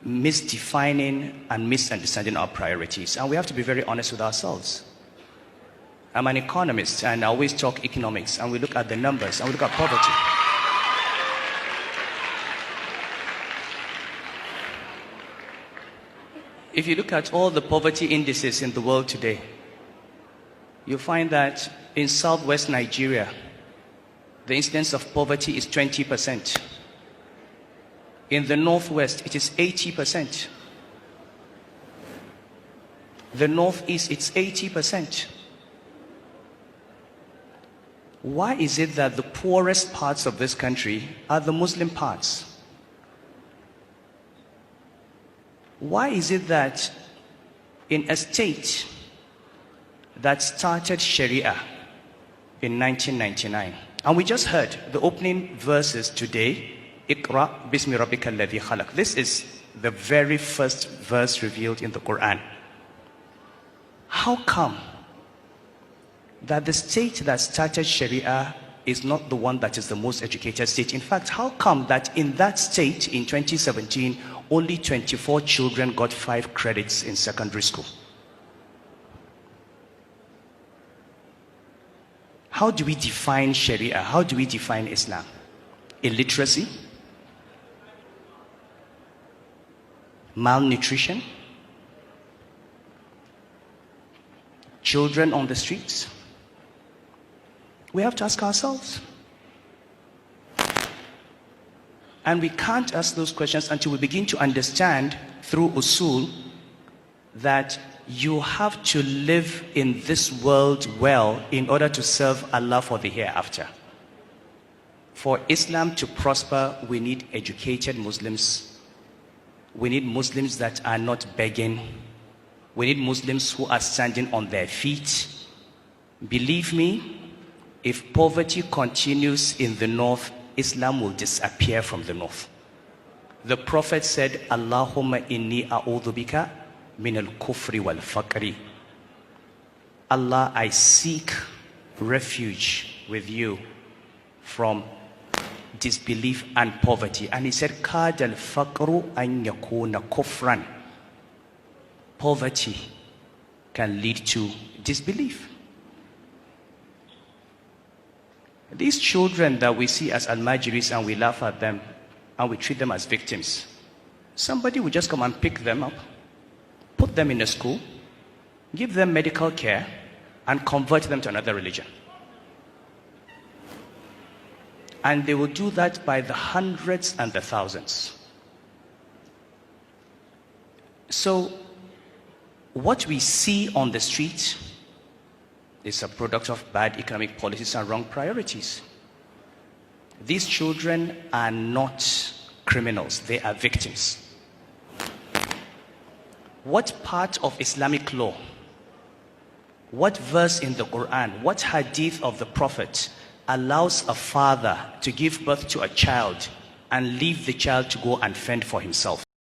misdefining and misunderstanding our priorities. And we have to be very honest with ourselves. I'm an economist, and I always talk economics, and we look at the numbers, and we look at poverty. If you look at all the poverty indices in the world today, you find that in southwest Nigeria, the incidence of poverty is 20%. In the northwest, it is 80%. The northeast, it's 80%. Why is it that the poorest parts of this country are the Muslim parts? Why is it that in a state that started Sharia in 1999, and we just heard the opening verses today, Iqra bismi rabbika alladhi khalaq. This is the very first verse revealed in the Quran. How come that the state that started Sharia is not the one that is the most educated state? In fact, how come that in that state in 2017, only 24 children got 5 credits in secondary school? How do we define Sharia? How do we define Islam? Illiteracy? Malnutrition? Children on the streets? We have to ask ourselves. And we can't ask those questions until we begin to understand through usul that you have to live in this world well in order to serve Allah for the hereafter. For Islam to prosper, we need educated Muslims. We need Muslims that are not begging. We need Muslims who are standing on their feet. Believe me, if poverty continues in the north, Islam will disappear from the north. The Prophet said, Allahumma inni a'udhu bika min al-kufri wal-faqri. Allah, I seek refuge with you from disbelief and poverty. And he said, Kad al-faqru an yakuna kufran. Poverty can lead to disbelief. These children that we see as al-majiris and we laugh at them and we treat them as victims, somebody will just come and pick them up, put them in a school, give them medical care, and convert them to another religion. And they will do that by the hundreds and the thousands. So, what we see on the street is a product of bad economic policies and wrong priorities. These children are not criminals, they are victims. What part of Islamic law, what verse in the Quran, what hadith of the Prophet allows a father to give birth to a child and leave the child to go and fend for himself?